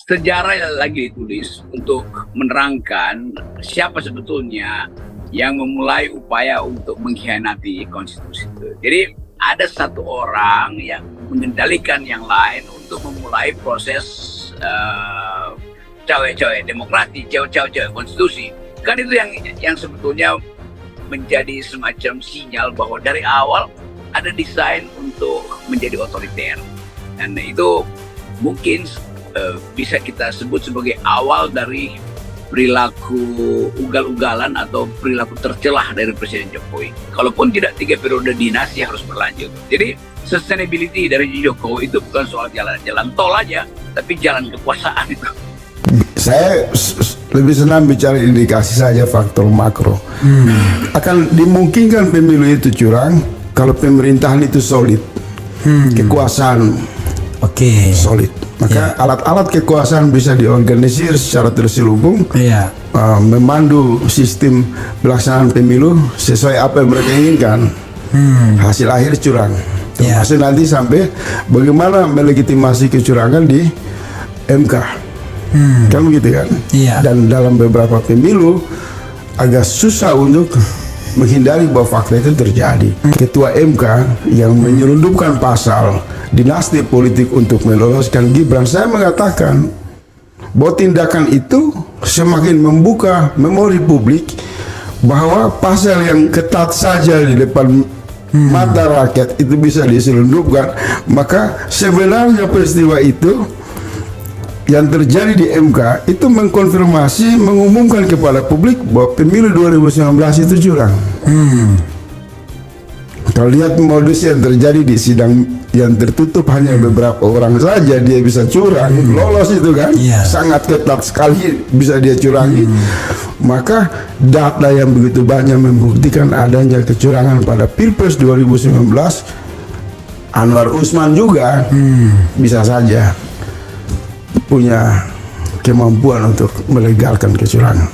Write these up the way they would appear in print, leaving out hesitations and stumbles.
sejarah lagi ditulis untuk menerangkan siapa sebetulnya yang memulai upaya untuk mengkhianati konstitusi itu. Jadi ada satu orang yang mengendalikan yang lain untuk memulai proses cawe-cawe demokrasi, cawe-cawe konstitusi. Kan itu yang sebetulnya menjadi semacam sinyal bahwa dari awal ada desain untuk menjadi otoriter. Dan itu mungkin bisa kita sebut sebagai awal dari perilaku ugal-ugalan atau perilaku tercelah dari Presiden Jokowi. Kalaupun tidak 3 periode dinasti harus berlanjut. Jadi sustainability dari Jokowi itu bukan soal jalan tol aja, tapi jalan kekuasaan itu. Saya lebih senang bicara indikasi saja faktor makro. Akan dimungkinkan pemilu itu curang kalau pemerintahan itu solid, kekuasaan solid. Maka alat-alat kekuasaan bisa diorganisir secara terselubung, memandu sistem pelaksanaan pemilu sesuai apa yang mereka inginkan. Hasil akhir curang. Termasuk nanti sampai bagaimana melegitimasi kecurangan di MK. Kan begitu kan? Dan dalam beberapa pemilu agak susah untuk menghindari bahwa fakta itu terjadi. Ketua MK yang menyelundupkan pasal dinasti politik untuk meloloskan Gibran, saya mengatakan bahwa tindakan itu semakin membuka memori publik bahwa pasal yang ketat saja di depan mata rakyat itu bisa diselundupkan. Maka sebenarnya peristiwa itu yang terjadi di MK itu mengkonfirmasi, mengumumkan kepada publik bahwa pemilu 2019 itu curang. Kalau lihat modus yang terjadi di sidang yang tertutup hanya beberapa orang saja dia bisa curang, lolos itu kan, sangat ketat sekali bisa dia curangi. Maka data yang begitu banyak membuktikan adanya kecurangan pada Pilpres 2019, Anwar Usman juga bisa saja punya kemampuan untuk melegalkan kecurangan.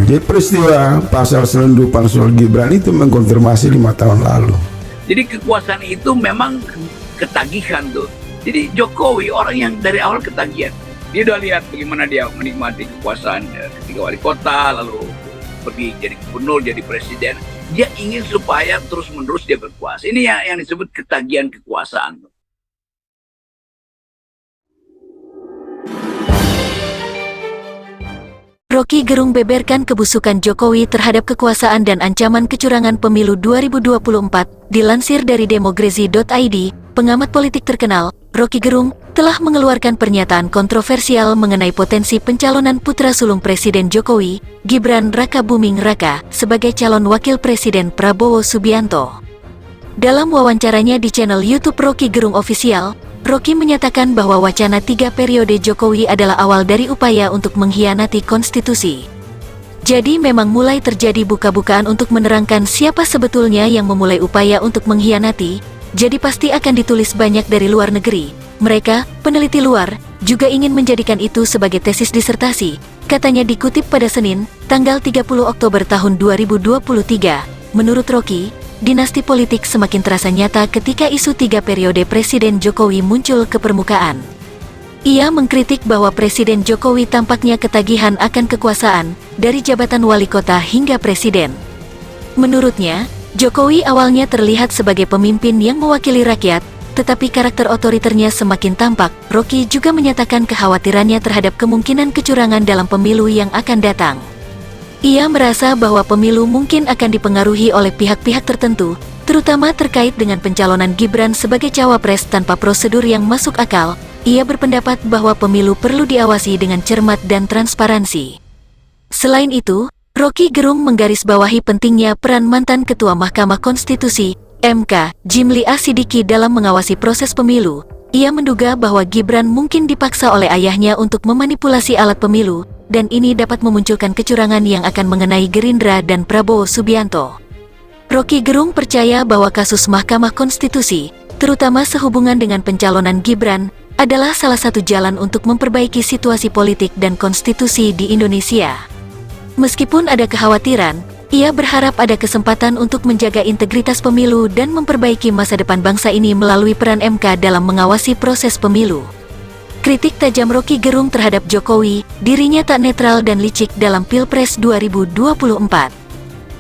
Jadi peristiwa pasal selundupan soal Gibran itu mengkonfirmasi 5 tahun lalu. Jadi kekuasaan itu memang ketagihan tuh. Jadi Jokowi orang yang dari awal ketagihan. Dia udah lihat bagaimana dia menikmati kekuasaan ketika wali kota, lalu pergi jadi gubernur, jadi presiden. Dia ingin supaya terus-menerus dia berkuasa. Ini yang disebut ketagihan kekuasaan. Rocky Gerung beberkan kebusukan Jokowi terhadap kekuasaan dan ancaman kecurangan pemilu 2024. Dilansir dari Demokrasi.id, pengamat politik terkenal, Rocky Gerung, telah mengeluarkan pernyataan kontroversial mengenai potensi pencalonan putra sulung Presiden Jokowi, Gibran Rakabuming Raka, sebagai calon wakil Presiden Prabowo Subianto. Dalam wawancaranya di channel YouTube Rocky Gerung Official, Rocky menyatakan bahwa wacana 3 periode Jokowi adalah awal dari upaya untuk mengkhianati konstitusi. Jadi memang mulai terjadi buka-bukaan untuk menerangkan siapa sebetulnya yang memulai upaya untuk mengkhianati, jadi pasti akan ditulis banyak dari luar negeri. Mereka, peneliti luar, juga ingin menjadikan itu sebagai tesis disertasi, katanya dikutip pada Senin, tanggal 30 Oktober tahun 2023. Menurut Rocky, dinasti politik semakin terasa nyata ketika isu 3 periode Presiden Jokowi muncul ke permukaan. Ia mengkritik bahwa Presiden Jokowi tampaknya ketagihan akan kekuasaan, dari jabatan wali kota hingga presiden. Menurutnya, Jokowi awalnya terlihat sebagai pemimpin yang mewakili rakyat, tetapi karakter otoriternya semakin tampak. Rocky juga menyatakan kekhawatirannya terhadap kemungkinan kecurangan dalam pemilu yang akan datang. Ia merasa bahwa pemilu mungkin akan dipengaruhi oleh pihak-pihak tertentu, terutama terkait dengan pencalonan Gibran sebagai cawapres tanpa prosedur yang masuk akal. Ia berpendapat bahwa pemilu perlu diawasi dengan cermat dan transparansi. Selain itu, Rocky Gerung menggarisbawahi pentingnya peran mantan Ketua Mahkamah Konstitusi, MK, Jimli Asidiki dalam mengawasi proses pemilu. Ia menduga bahwa Gibran mungkin dipaksa oleh ayahnya untuk memanipulasi alat pemilu, dan ini dapat memunculkan kecurangan yang akan mengenai Gerindra dan Prabowo Subianto. Rocky Gerung percaya bahwa kasus Mahkamah Konstitusi, terutama sehubungan dengan pencalonan Gibran, adalah salah satu jalan untuk memperbaiki situasi politik dan konstitusi di Indonesia. Meskipun ada kekhawatiran, ia berharap ada kesempatan untuk menjaga integritas pemilu dan memperbaiki masa depan bangsa ini melalui peran MK dalam mengawasi proses pemilu. Kritik tajam Roky Gerung terhadap Jokowi, dirinya tak netral dan licik dalam Pilpres 2024.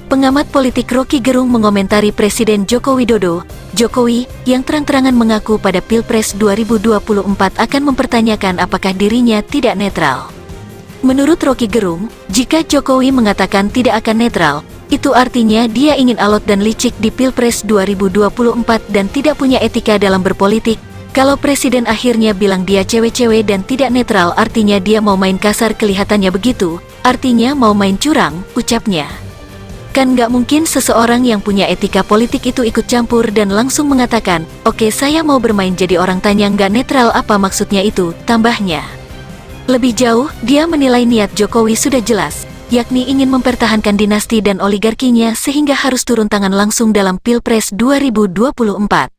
Pengamat politik Roky Gerung mengomentari Presiden Joko Widodo, Jokowi, yang terang-terangan mengaku pada Pilpres 2024 akan mempertanyakan apakah dirinya tidak netral. Menurut Roky Gerung, jika Jokowi mengatakan tidak akan netral, itu artinya dia ingin alot dan licik di Pilpres 2024 dan tidak punya etika dalam berpolitik. Kalau Presiden akhirnya bilang dia cewek-cewek dan tidak netral artinya dia mau main kasar, kelihatannya begitu, artinya mau main curang, ucapnya. Kan nggak mungkin seseorang yang punya etika politik itu ikut campur dan langsung mengatakan, oke saya mau bermain jadi orang tanya nggak netral, apa maksudnya itu, tambahnya. Lebih jauh, dia menilai niat Jokowi sudah jelas, yakni ingin mempertahankan dinasti dan oligarkinya sehingga harus turun tangan langsung dalam Pilpres 2024.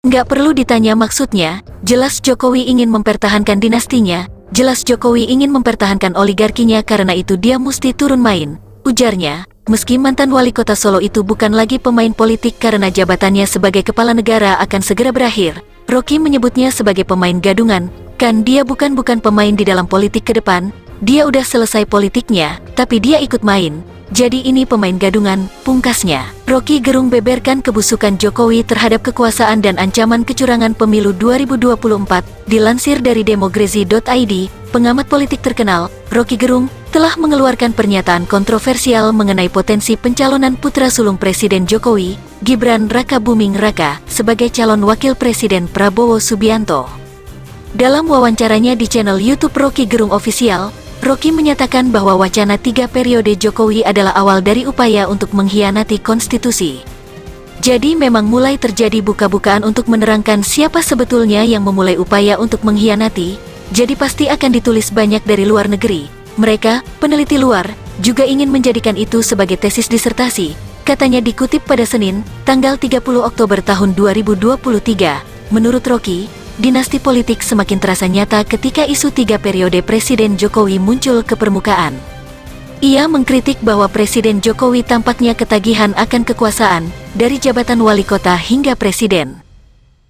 Nggak perlu ditanya maksudnya, jelas Jokowi ingin mempertahankan dinastinya, jelas Jokowi ingin mempertahankan oligarkinya, karena itu dia mesti turun main, ujarnya. Meski mantan wali kota Solo itu bukan lagi pemain politik karena jabatannya sebagai kepala negara akan segera berakhir, Roky menyebutnya sebagai pemain gadungan, kan dia bukan pemain di dalam politik ke depan, dia udah selesai politiknya, tapi dia ikut main, jadi ini pemain gadungan, pungkasnya. Roky Gerung beberkan kebusukan Jokowi terhadap kekuasaan dan ancaman kecurangan pemilu 2024, dilansir dari Demogrezi.id, pengamat politik terkenal, Roky Gerung, telah mengeluarkan pernyataan kontroversial mengenai potensi pencalonan putra sulung Presiden Jokowi, Gibran Rakabuming Raka, sebagai calon wakil Presiden Prabowo Subianto. Dalam wawancaranya di channel YouTube Roky Gerung Official, Roky menyatakan bahwa wacana 3 periode Jokowi adalah awal dari upaya untuk mengkhianati konstitusi. Jadi memang mulai terjadi buka-bukaan untuk menerangkan siapa sebetulnya yang memulai upaya untuk mengkhianati, jadi pasti akan ditulis banyak dari luar negeri. Mereka, peneliti luar, juga ingin menjadikan itu sebagai tesis disertasi, katanya dikutip pada Senin, tanggal 30 Oktober tahun 2023. Menurut Roky, dinasti politik semakin terasa nyata ketika isu 3 periode Presiden Jokowi muncul ke permukaan. Ia mengkritik bahwa Presiden Jokowi tampaknya ketagihan akan kekuasaan, dari jabatan wali kota hingga presiden.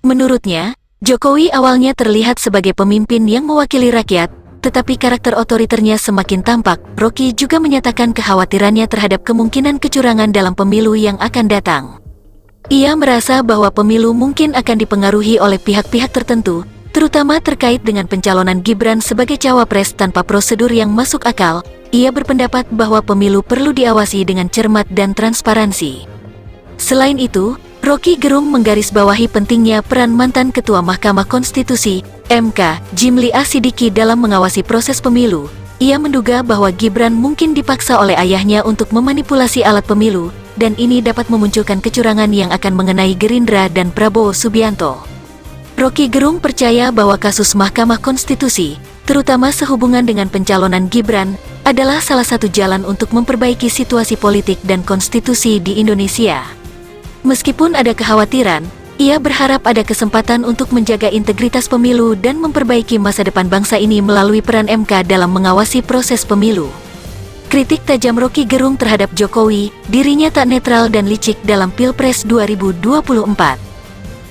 Menurutnya, Jokowi awalnya terlihat sebagai pemimpin yang mewakili rakyat, tetapi karakter otoriternya semakin tampak. Roky juga menyatakan kekhawatirannya terhadap kemungkinan kecurangan dalam pemilu yang akan datang. Ia merasa bahwa pemilu mungkin akan dipengaruhi oleh pihak-pihak tertentu, terutama terkait dengan pencalonan Gibran sebagai cawapres tanpa prosedur yang masuk akal. Ia berpendapat bahwa pemilu perlu diawasi dengan cermat dan transparansi. Selain itu, Roky Gerung menggarisbawahi pentingnya peran mantan Ketua Mahkamah Konstitusi, MK, Jimli Asidiki dalam mengawasi proses pemilu. Ia menduga bahwa Gibran mungkin dipaksa oleh ayahnya untuk memanipulasi alat pemilu, dan ini dapat memunculkan kecurangan yang akan mengenai Gerindra dan Prabowo Subianto. Roky Gerung percaya bahwa kasus Mahkamah Konstitusi, terutama sehubungan dengan pencalonan Gibran, adalah salah satu jalan untuk memperbaiki situasi politik dan konstitusi di Indonesia. Meskipun ada kekhawatiran, ia berharap ada kesempatan untuk menjaga integritas pemilu dan memperbaiki masa depan bangsa ini melalui peran MK dalam mengawasi proses pemilu. Kritik tajam Roky Gerung terhadap Jokowi, dirinya tak netral dan licik dalam Pilpres 2024.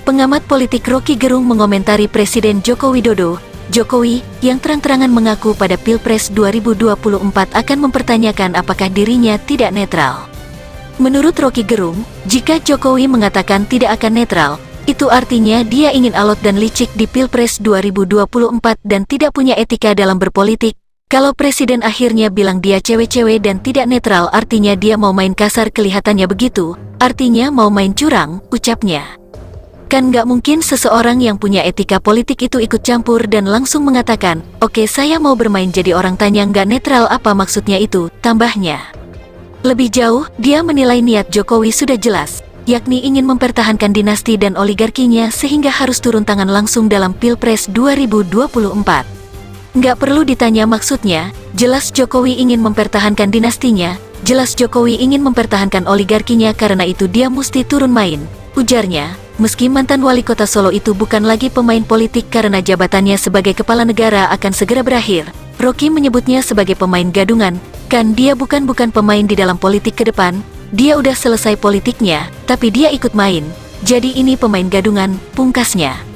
Pengamat politik Roky Gerung mengomentari Presiden Joko Widodo, Jokowi, yang terang-terangan mengaku pada Pilpres 2024 akan mempertanyakan apakah dirinya tidak netral. Menurut Roky Gerung, jika Jokowi mengatakan tidak akan netral, itu artinya dia ingin alot dan licik di Pilpres 2024 dan tidak punya etika dalam berpolitik. Kalau Presiden akhirnya bilang dia cewek-cewek dan tidak netral artinya dia mau main kasar, kelihatannya begitu, artinya mau main curang, ucapnya. Kan nggak mungkin seseorang yang punya etika politik itu ikut campur dan langsung mengatakan, oke saya mau bermain jadi orang tanya nggak netral, apa maksudnya itu, tambahnya. Lebih jauh, dia menilai niat Jokowi sudah jelas, yakni ingin mempertahankan dinasti dan oligarkinya sehingga harus turun tangan langsung dalam Pilpres 2024. Nggak perlu ditanya maksudnya, jelas Jokowi ingin mempertahankan dinastinya, jelas Jokowi ingin mempertahankan oligarkinya, karena itu dia mesti turun main, ujarnya. Meski mantan wali kota Solo itu bukan lagi pemain politik karena jabatannya sebagai kepala negara akan segera berakhir, Roky menyebutnya sebagai pemain gadungan, kan dia bukan pemain di dalam politik ke depan, dia udah selesai politiknya, tapi dia ikut main, jadi ini pemain gadungan, pungkasnya.